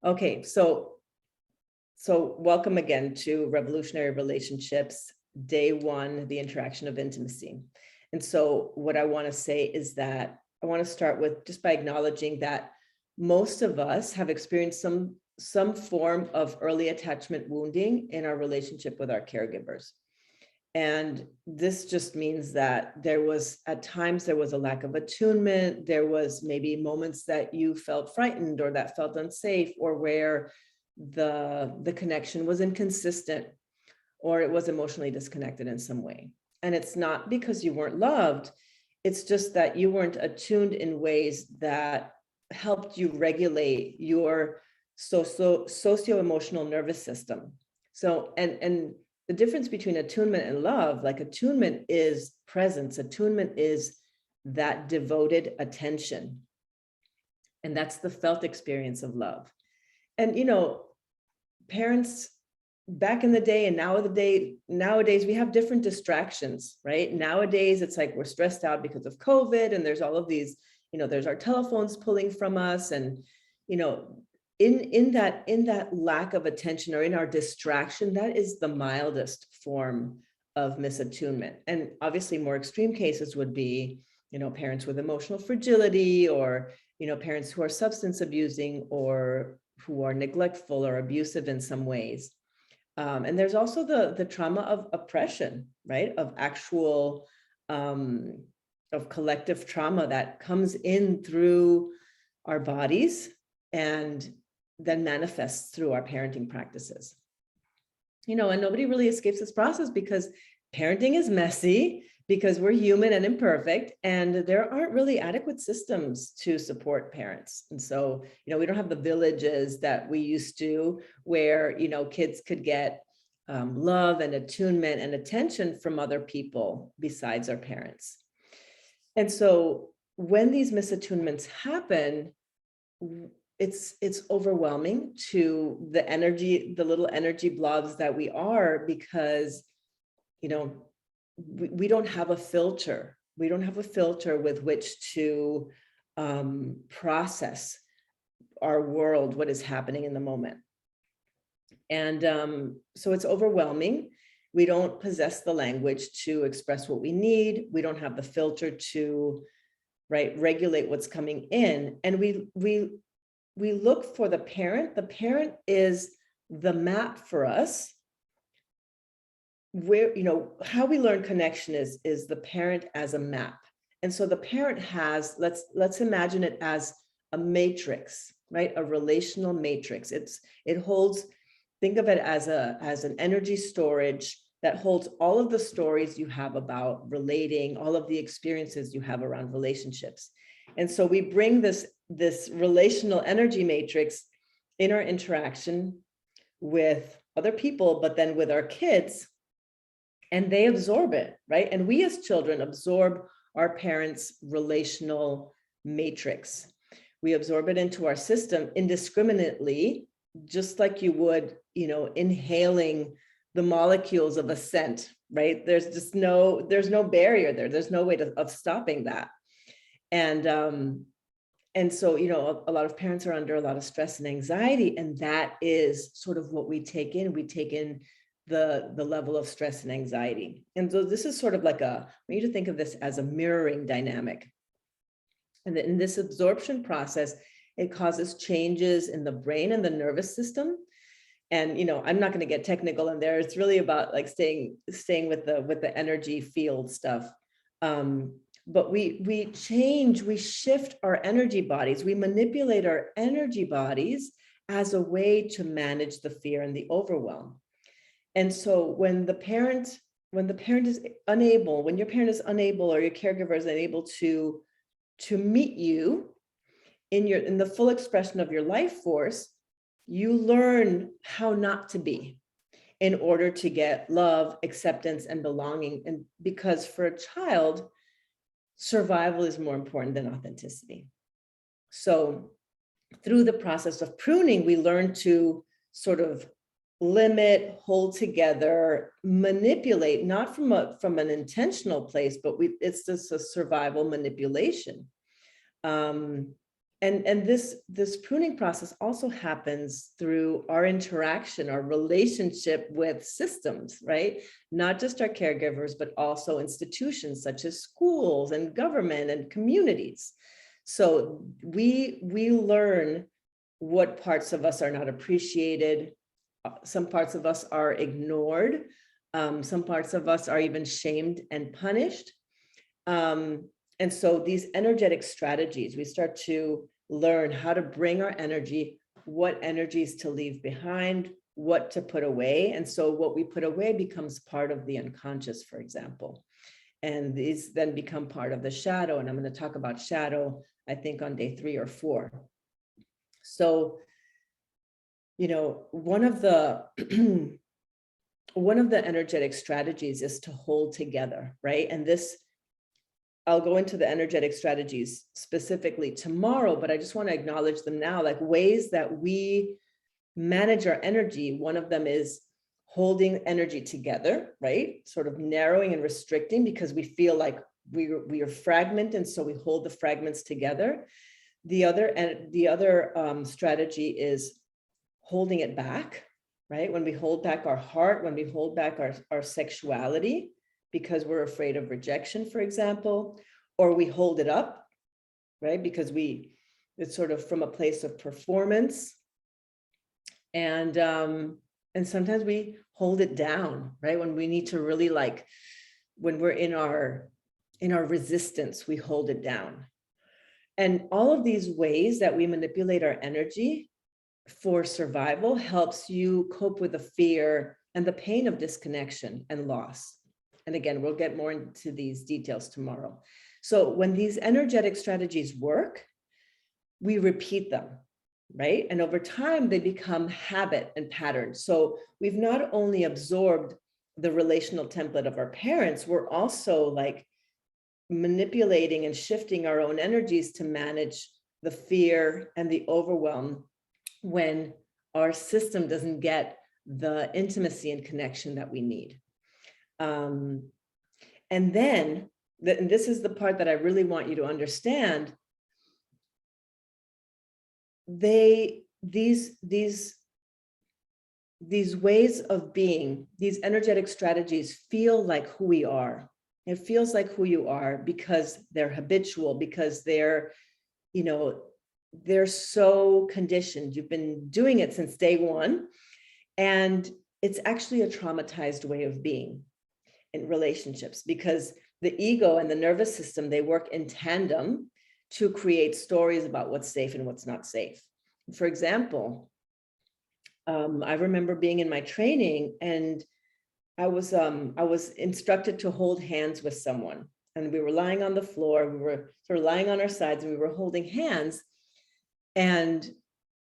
Okay, so welcome again to Revolutionary Relationships, day one, the interaction of intimacy. And so what I want to say is that I want to start with just by acknowledging that most of us have experienced some form of early attachment wounding in our relationship with our caregivers. And this just means that at times there was a lack of attunement. There was maybe moments that you felt frightened or that felt unsafe, or where the connection was inconsistent or it was emotionally disconnected in some way. And it's not because you weren't loved. It's just that you weren't attuned in ways that helped you regulate your socio-emotional nervous system. So, and the difference between attunement and love, like attunement is presence. Attunement is that devoted attention. And that's the felt experience of love. And, parents back in the day and nowadays we have different distractions, right? Nowadays, it's like we're stressed out because of COVID, and there's all of these, there's our telephones pulling from us, and, in that lack of attention, or in our distraction, that is the mildest form of misattunement. And obviously more extreme cases would be, parents with emotional fragility, or, parents who are substance abusing, or who are neglectful or abusive in some ways. And there's also the trauma of oppression, right? Of actual, of collective trauma that comes in through our bodies and then manifests through our parenting practices. And nobody really escapes this process, because parenting is messy, because we're human and imperfect, and there aren't really adequate systems to support parents. And so, we don't have the villages that we used to, where, kids could get love and attunement and attention from other people besides our parents. And so when these misattunements happen, it's overwhelming to the little energy blobs that we are, because, we don't have a filter. We don't have a filter with which to process our world, what is happening in the moment. And so it's overwhelming. We don't possess the language to express what we need. We don't have the filter to, regulate what's coming in. And we look for the parent. The parent is the map for us. Where, how we learn connection is the parent as a map. And so the parent has, let's imagine it as a matrix, right? A relational matrix. It holds, think of it as an energy storage that holds all of the stories you have about relating, all of the experiences you have around relationships. And so we bring this relational energy matrix in our interaction with other people, but then with our kids, and they absorb it, right? And we as children absorb our parents' relational matrix. We absorb it into our system indiscriminately, just like you would, inhaling the molecules of a scent, right? There's no barrier there. There's no way of stopping that. And so, a lot of parents are under a lot of stress and anxiety, and that is sort of what we take in. We take in the level of stress and anxiety. And so this is sort of like I want you to think of this as a mirroring dynamic. And in this absorption process, it causes changes in the brain and the nervous system. And, I'm not going to get technical in there. It's really about like staying with the energy field stuff. But we shift our energy bodies. We manipulate our energy bodies as a way to manage the fear and the overwhelm. And so when your parent is unable, or your caregiver is unable to meet you in the full expression of your life force, you learn how not to be in order to get love, acceptance, and belonging. And because for a child, survival is more important than authenticity. So through the process of pruning, we learn to sort of limit, hold together, manipulate, not from an intentional place, but it's just a survival manipulation. And this pruning process also happens through our interaction, our relationship with systems, right? Not just our caregivers, but also institutions such as schools and government and communities. So we learn what parts of us are not appreciated. Some parts of us are ignored. Some parts of us are even shamed and punished. And so these energetic strategies, we start to learn how to bring our energy, what energies to leave behind, what to put away. And so what we put away becomes part of the unconscious, for example. And these then become part of the shadow. And I'm going to talk about shadow, I think, on day 3 or 4. So, you know, one of the energetic strategies is to hold together, right? And this, I'll go into the energetic strategies specifically tomorrow, but I just want to acknowledge them now, like ways that we manage our energy. One of them is holding energy together, right? Sort of narrowing and restricting because we feel like we are fragmented, and so we hold the fragments together. The other strategy is holding it back, right? When we hold back our heart, when we hold back our sexuality, because we're afraid of rejection, for example, or we hold it up, right? Because it's sort of from a place of performance. And sometimes we hold it down, right? When we need to really, like, when we're in our resistance, we hold it down. And all of these ways that we manipulate our energy for survival helps you cope with the fear and the pain of disconnection and loss. And again, we'll get more into these details tomorrow. So when these energetic strategies work, we repeat them, right? And over time, they become habit and patterns. So we've not only absorbed the relational template of our parents, we're also like manipulating and shifting our own energies to manage the fear and the overwhelm when our system doesn't get the intimacy and connection that we need. And then, and this is the part that I really want you to understand, these ways of being, these energetic strategies feel like who we are. It feels like who you are because they're habitual, because they're, you know, they're so conditioned. You've been doing it since day 1. And it's actually a traumatized way of being in relationships, because the ego and the nervous system, they work in tandem to create stories about what's safe and what's not safe. For example, I remember being in my training, and I was instructed to hold hands with someone, and we were lying on the floor. We were sort of lying on our sides, and we were holding hands. And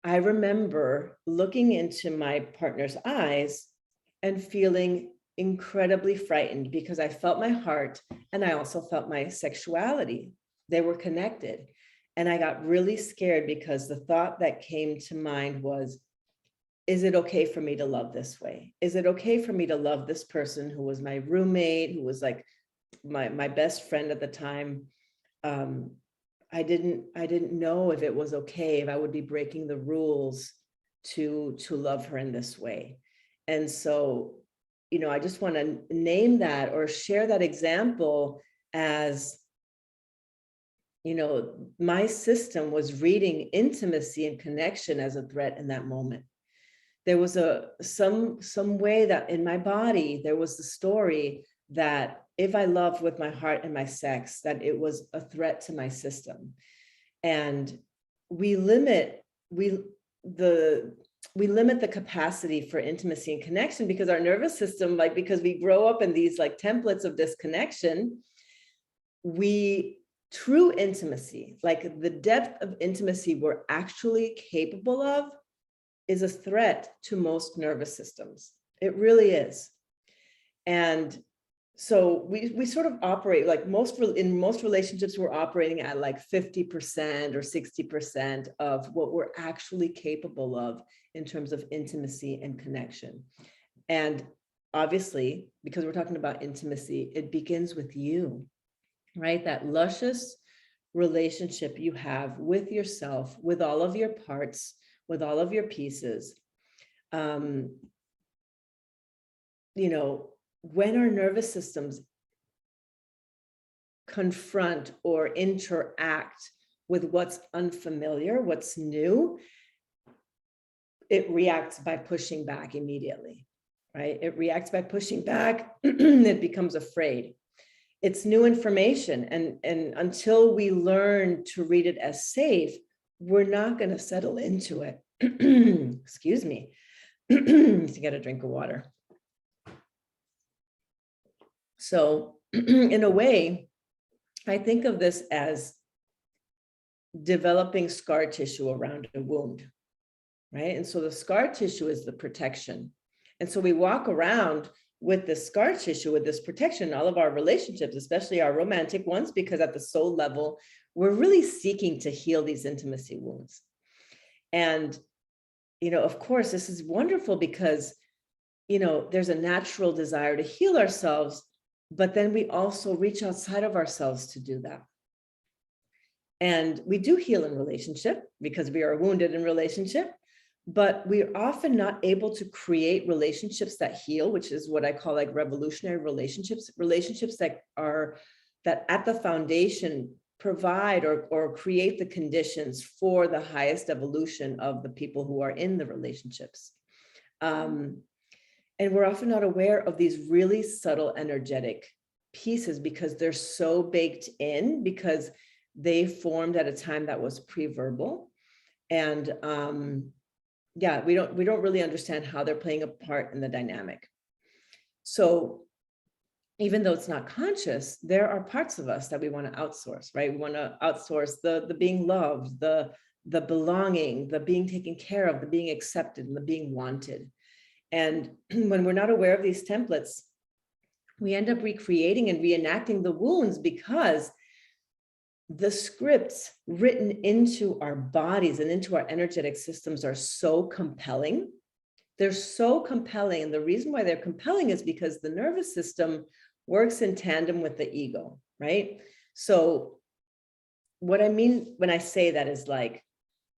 I remember looking into my partner's eyes and feeling incredibly frightened, because I felt my heart and I also felt my sexuality. They were connected. And I got really scared because the thought that came to mind was, is it okay for me to love this way? Is it okay for me to love this person who was my roommate, who was like my best friend at the time? I didn't know if it was okay, if I would be breaking the rules to love her in this way. And so, you know, I just want to name that or share that example as, you know, my system was reading intimacy and connection as a threat in that moment. There was some way that in my body, there was the story that if I loved with my heart and my sex, that it was a threat to my system. And we limit the capacity for intimacy and connection because our nervous system, like, because we grow up in these like templates of disconnection, true intimacy, like the depth of intimacy we're actually capable of, is a threat to most nervous systems. It really is. And so we sort of operate like in most relationships, we're operating at like 50% or 60% of what we're actually capable of in terms of intimacy and connection. And obviously, because we're talking about intimacy, it begins with you, right? That luscious, relationship you have with yourself, with all of your parts, with all of your pieces. You know, when our nervous systems confront or interact with what's unfamiliar, what's new, it reacts by pushing back immediately, right? It reacts by pushing back. It becomes afraid. It's new information. And until we learn to read it as safe, we're not going to settle into it. Excuse me. To get a drink of water. So in a way, I think of this as developing scar tissue around a wound, right? And so the scar tissue is the protection. And so we walk around with this scar tissue, with this protection in all of our relationships, especially our romantic ones, because at the soul level, we're really seeking to heal these intimacy wounds. And, you know, of course, this is wonderful because, you know, there's a natural desire to heal ourselves, but then we also reach outside of ourselves to do that. And we do heal in relationship because we are wounded in relationship, but we're often not able to create relationships that heal, which is what I call like revolutionary relationships, relationships that at the foundation provide or create the conditions for the highest evolution of the people who are in the relationships. And we're often not aware of these really subtle energetic pieces because they're so baked in, because they formed at a time that was pre-verbal. And yeah, we don't really understand how they're playing a part in the dynamic. So even though it's not conscious, there are parts of us that we want to outsource, right? We want to outsource the being loved, the belonging, the being taken care of, the being accepted, and the being wanted. And when we're not aware of these templates, we end up recreating and reenacting the wounds because the scripts written into our bodies and into our energetic systems are so compelling. They're so compelling. And the reason why they're compelling is because the nervous system works in tandem with the ego, right? So what I mean when I say that is like,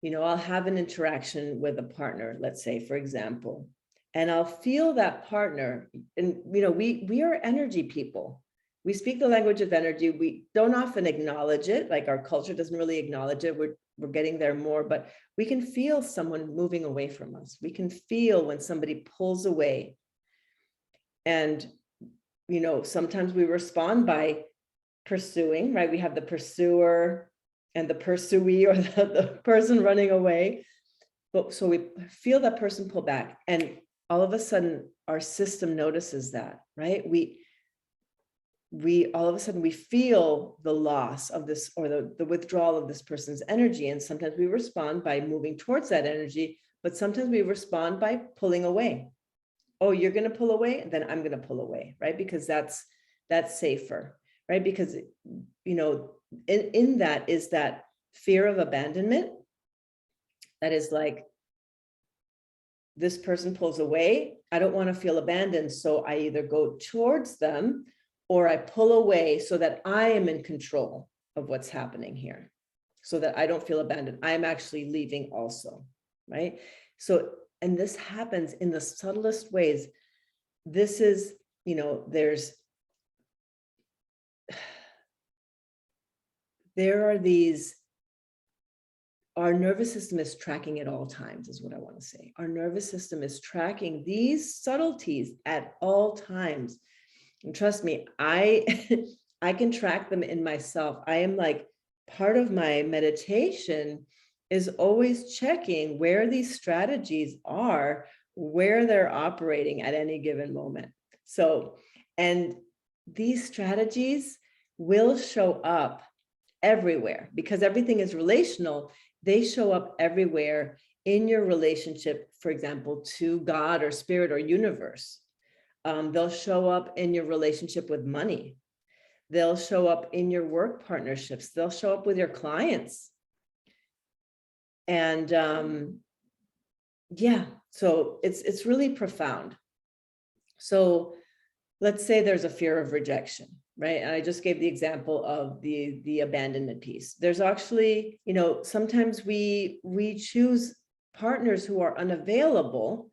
you know, I'll have an interaction with a partner, let's say, for example, and I'll feel that partner. And, you know, we are energy people. We speak the language of energy. We don't often acknowledge it. Like our culture doesn't really acknowledge it. We're getting there more, but we can feel someone moving away from us. We can feel when somebody pulls away. And, you know, sometimes we respond by pursuing, right? We have the pursuer and the pursuee, or the person running away. But so we feel that person pull back, and all of a sudden our system notices that, right? We all of a sudden we feel the loss of this, or the withdrawal of this person's energy. And sometimes we respond by moving towards that energy, but sometimes we respond by pulling away. Oh, you're going to pull away, then I'm going to pull away, right? Because that's safer, right? Because, you know, in that is that fear of abandonment. That is like, this person pulls away. I don't want to feel abandoned. So I either go towards them or I pull away so that I am in control of what's happening here, so that I don't feel abandoned. I'm actually leaving also, right? So, and this happens in the subtlest ways. This is, you know, there are these, our nervous system is tracking at all times, is what I want to say. Our nervous system is tracking these subtleties at all times. And trust me, I can track them in myself. I am like, part of my meditation is always checking where these strategies are, where they're operating at any given moment. So, and these strategies will show up everywhere because everything is relational. They show up everywhere in your relationship, for example, to God or spirit or universe. They'll show up in your relationship with money. They'll show up in your work partnerships. They'll show up with your clients. And yeah, so it's really profound. So let's say there's a fear of rejection. right? And I just gave the example of the abandonment piece. There's actually, sometimes we choose partners who are unavailable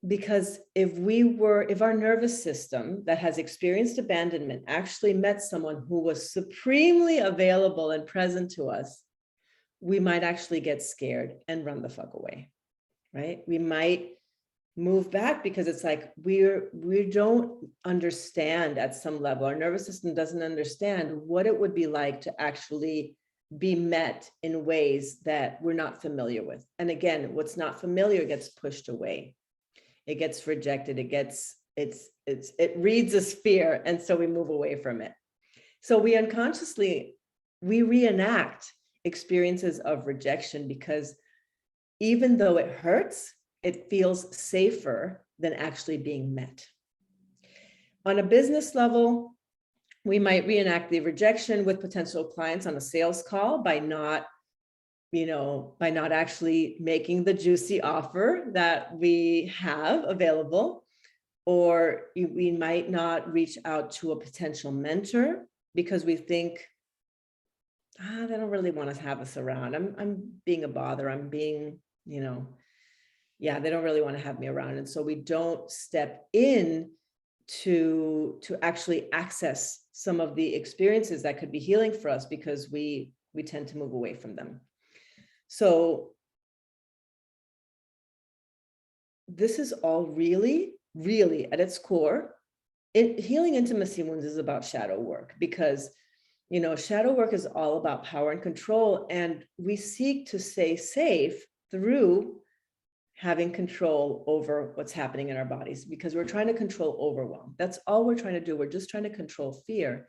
because if our nervous system that has experienced abandonment actually met someone who was supremely available and present to us, we might actually get scared and run the fuck away, right? We might move back because it's like we don't understand at some level. Our nervous system doesn't understand what it would be like to actually be met in ways that we're not familiar with. And again, what's not familiar gets pushed away. It gets rejected. It reads as fear. And so we move away from it. So we unconsciously, we reenact experiences of rejection because even though it hurts, it feels safer than actually being met. On a business level, we might reenact the rejection with potential clients on a sales call by not actually making the juicy offer that we have available, or we might not reach out to a potential mentor because we think, they don't really want to have us around. I'm being a bother. I'm being, they don't really want to have me around. And so we don't step in to actually access some of the experiences that could be healing for us because we tend to move away from them. So this is all really, really at its core. Healing intimacy wounds is about shadow work because, shadow work is all about power and control. And we seek to stay safe through having control over what's happening in our bodies because we're trying to control overwhelm. That's all we're trying to do. We're just trying to control fear.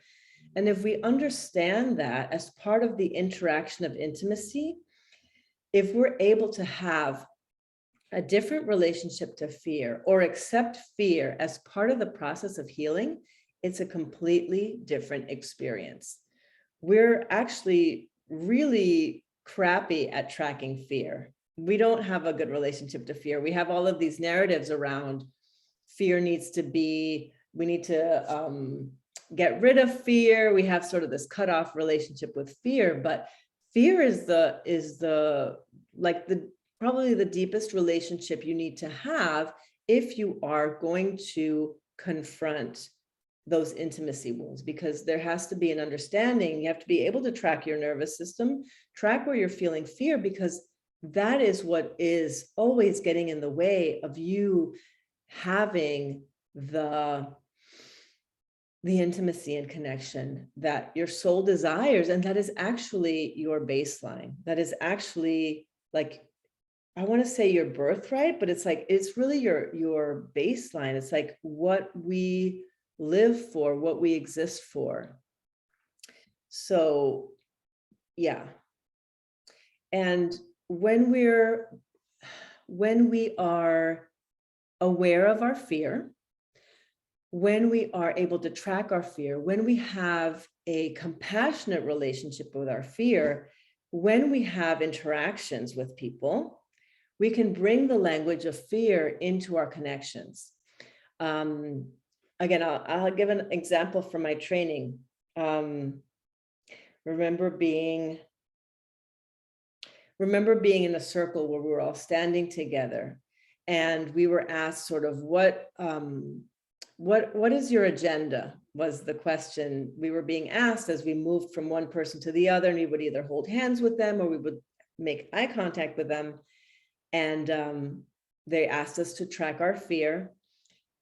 And if we understand that as part of the interaction of intimacy, if we're able to have a different relationship to fear or accept fear as part of the process of healing, it's a completely different experience. We're actually really crappy at tracking fear. We don't have a good relationship to fear. We have all of these narratives around fear we need to get rid of fear. We have sort of this cutoff relationship with fear, but fear is probably the deepest relationship you need to have if you are going to confront those intimacy wounds, because there has to be an understanding. You have to be able to track your nervous system, track where you're feeling fear, because that is what is always getting in the way of you having the intimacy and connection that your soul desires. And that is actually your baseline. That is actually, like, I want to say your birthright, but it's really your baseline. It's like what we live for, what we exist for. So, yeah. And when we are aware of our fear, when we are able to track our fear, when we have a compassionate relationship with our fear, when we have interactions with people, we can bring the language of fear into our connections. Again, I'll give an example from my training. Remember being in a circle where we were all standing together, and we were asked sort of what is your agenda, was the question we were being asked as we moved from one person to the other, and we would either hold hands with them or we would make eye contact with them. And they asked us to track our fear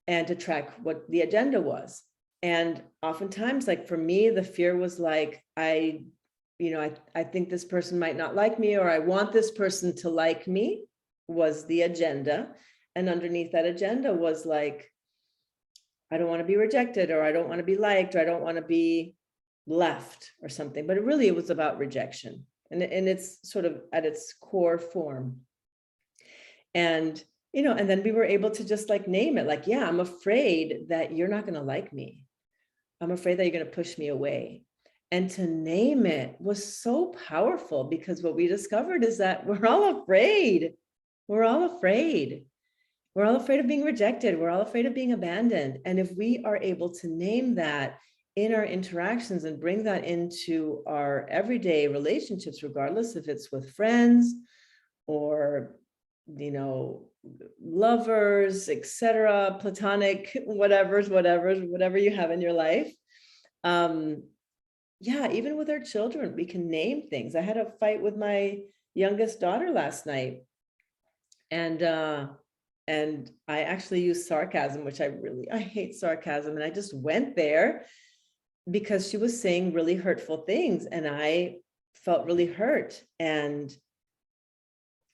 and to track what the agenda was. And oftentimes, like for me, the fear was like, I think this person might not like me, or I want this person to like me, was the agenda. And underneath that agenda was like, I don't want to be rejected, or I don't want to be liked, or I don't want to be left or something. But it was about rejection. And it's sort of at its core form. And, and then we were able to just like name it, like, yeah, I'm afraid that you're not going to like me. I'm afraid that you're going to push me away. And to name it was so powerful, because what we discovered is that we're all afraid. We're all afraid. We're all afraid of being rejected. We're all afraid of being abandoned. And if we are able to name that, in our interactions and bring that into our everyday relationships, regardless if it's with friends or, lovers, etc., platonic, whatever you have in your life. Yeah, even with our children, we can name things. I had a fight with my youngest daughter last night, and I actually used sarcasm, which I hate sarcasm, and I just went there because she was saying really hurtful things, and I felt really hurt. And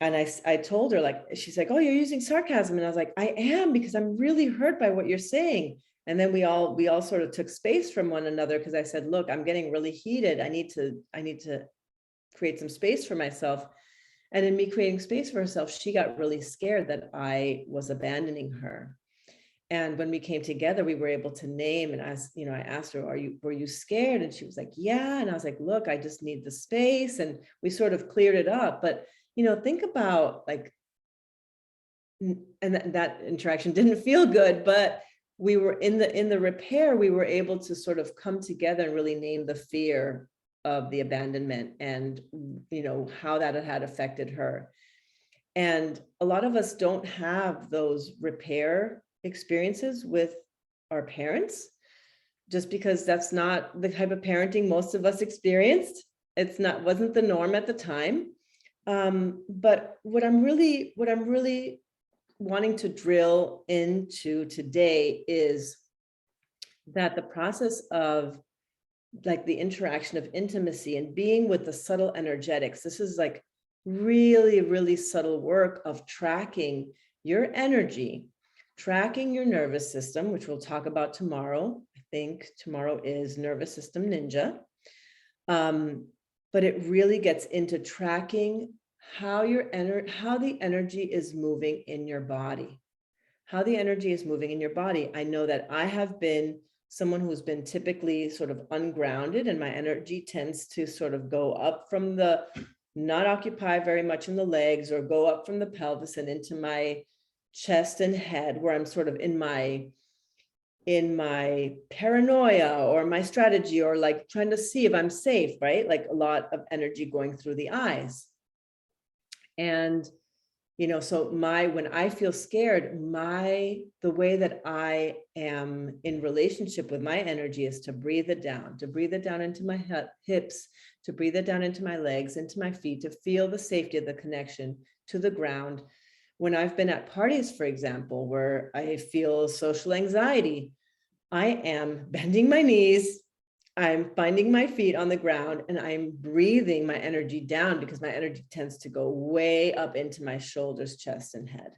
I told her, like, she's like, oh, you're using sarcasm. And I was like, I am, because I'm really hurt by what you're saying. And then we all sort of took space from one another, because I said, look, I'm getting really heated. I need to create some space for myself. And in me creating space for herself, she got really scared that I was abandoning her. And when we came together, we were able to name, and I asked her, were you scared? And she was like, yeah. And I was like, look, I just need the space. And we sort of cleared it up. But, think about, like, and that interaction didn't feel good, but we were in the repair, we were able to sort of come together and really name the fear of the abandonment, and, how that had affected her. And a lot of us don't have those repair experiences with our parents, just because that's not the type of parenting most of us experienced. Wasn't the norm at the time. But what I'm really wanting to drill into today is that the process of, like, the interaction of intimacy and being with the subtle energetics, this is like really, really subtle work of tracking your energy, tracking your nervous system, which we'll talk about tomorrow. I think tomorrow is Nervous System Ninja. But it really gets into tracking how the energy is moving in your body. How the energy is moving in your body. I know that I have been someone who's been typically sort of ungrounded, and my energy tends to sort of go up from not occupy very much in the legs, or go up from the pelvis and into my chest and head, where I'm sort of in my paranoia or my strategy, or like trying to see if I'm safe, right? Like a lot of energy going through the eyes. And, so when I feel scared, the way that I am in relationship with my energy is to breathe it down into my hips, to breathe it down into my legs, into my feet, to feel the safety of the connection to the ground. When I've been at parties, for example, where I feel social anxiety, I am bending my knees, I'm finding my feet on the ground, and I'm breathing my energy down, because my energy tends to go way up into my shoulders, chest, and head.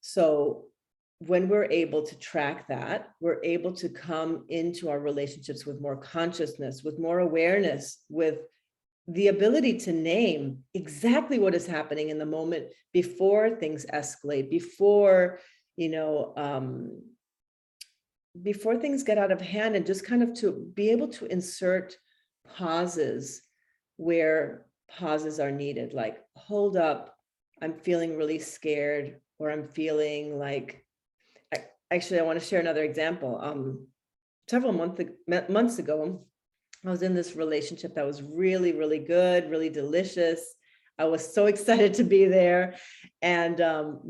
So when we're able to track that, we're able to come into our relationships with more consciousness, with more awareness, with the ability to name exactly what is happening in the moment before things escalate, before things get out of hand, and just kind of to be able to insert pauses where pauses are needed. Like, hold up, I'm feeling really scared, or I'm feeling like, I want to share another example. Several months ago, I was in this relationship that was really, really good, really delicious. I was so excited to be there, and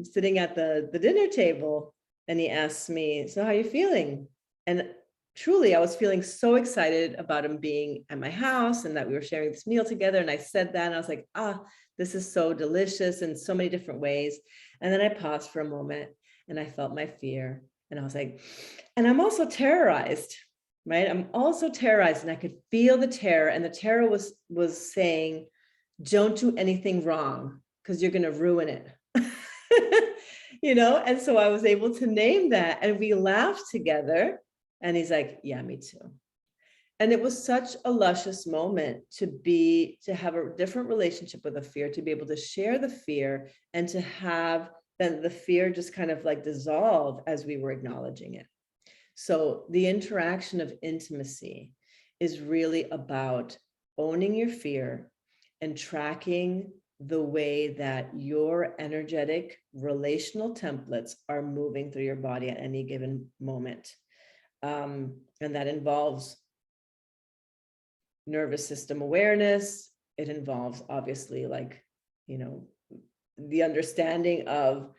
sitting at the dinner table, and he asked me, so how are you feeling? And truly, I was feeling so excited about him being at my house, and that we were sharing this meal together. And I said that, and I was like, this is so delicious in so many different ways. And then I paused for a moment, and I felt my fear. And I was like, and I'm also terrorized, right? I'm also terrorized, and I could feel the terror. And the terror was saying, don't do anything wrong, because you're going to ruin it. And so I was able to name that, and we laughed together, and he's like, yeah, me too. And it was such a luscious moment to have a different relationship with the fear, to be able to share the fear, and to have then the fear just kind of like dissolve as we were acknowledging it. So the interaction of intimacy is really about owning your fear and tracking the way that your energetic relational templates are moving through your body at any given moment. And that involves nervous system awareness. It involves obviously like, the understanding of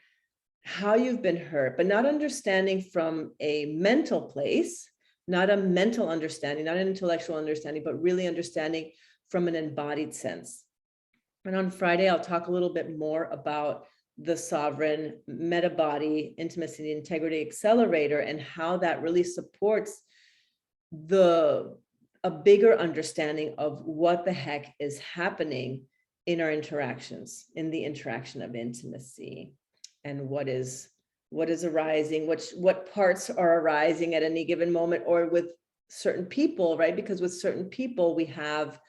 how you've been hurt, but not understanding from a mental place, not a mental understanding, not an intellectual understanding, but really understanding from an embodied sense. And on Friday, I'll talk a little bit more about the sovereign meta-body intimacy and integrity accelerator and how that really supports a bigger understanding of what the heck is happening in our interactions, in the interaction of intimacy, and what is arising, what parts are arising at any given moment, or with certain people, right? Because with certain people we have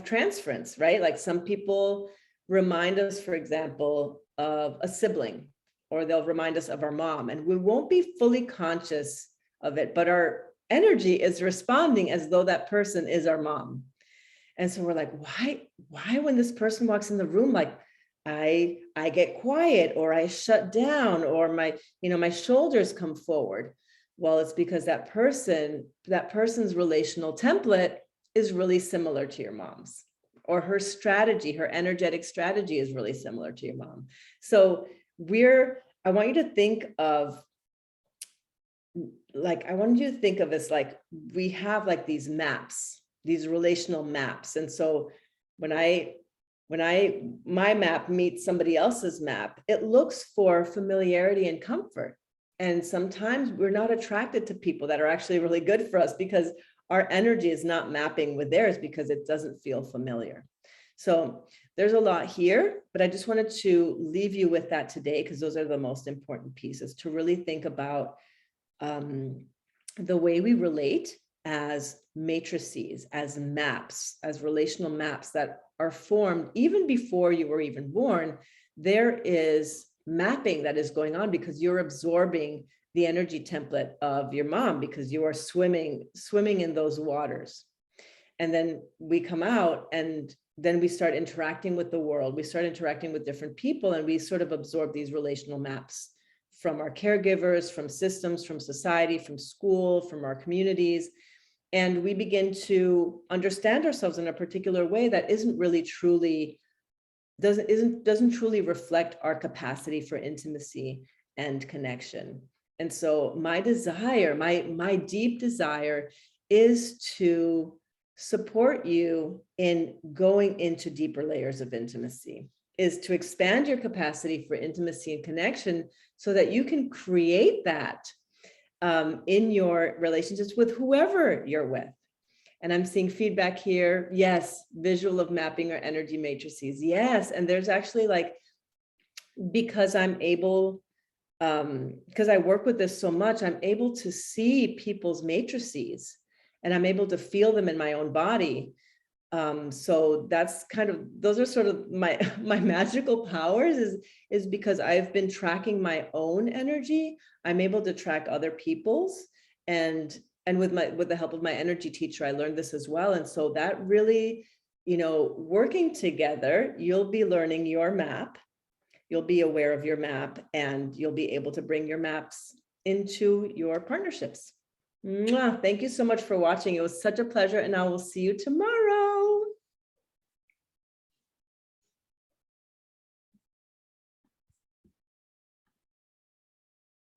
transference, right? Like some people remind us, for example, of a sibling, or they'll remind us of our mom, and we won't be fully conscious of it, but our energy is responding as though that person is our mom. And so we're like, why when this person walks in the room, like I get quiet, or I shut down, or my shoulders come forward? Well, it's because that person's relational template is really similar to your mom's, or her strategy, her energetic strategy is really similar to your mom. So I want you to think of, like, I wanted you to think of this, like we have like these maps, these relational maps. And so when my map meets somebody else's map, it looks for familiarity and comfort. And sometimes we're not attracted to people that are actually really good for us because our energy is not mapping with theirs, because it doesn't feel familiar. So there's a lot here, but I just wanted to leave you with that today, because those are the most important pieces to really think about the way we relate as matrices, as maps, as relational maps that are formed even before you were even born. There is mapping that is going on because you're absorbing the energy template of your mom, because you are swimming in those waters. And then we come out, and then we start interacting with the world. We start interacting with different people, and we sort of absorb these relational maps from our caregivers, from systems, from society, from school, from our communities. And we begin to understand ourselves in a particular way that doesn't truly reflect our capacity for intimacy and connection. And so my desire, my deep desire, is to support you in going into deeper layers of intimacy, is to expand your capacity for intimacy and connection so that you can create that in your relationships with whoever you're with. And I'm seeing feedback here. Yes, visual of mapping our energy matrices. Yes, and there's actually like, because I'm able, because I work with this so much, I'm able to see people's matrices, and I'm able to feel them in my own body. So that's kind of, those are sort of my magical powers, is because I've been tracking my own energy. I'm able to track other people's, and with the help of my energy teacher, I learned this as well. And so that really, working together, you'll be learning your map, you'll be aware of your map, and you'll be able to bring your maps into your partnerships. Mwah. Thank you so much for watching. It was such a pleasure, and I will see you tomorrow.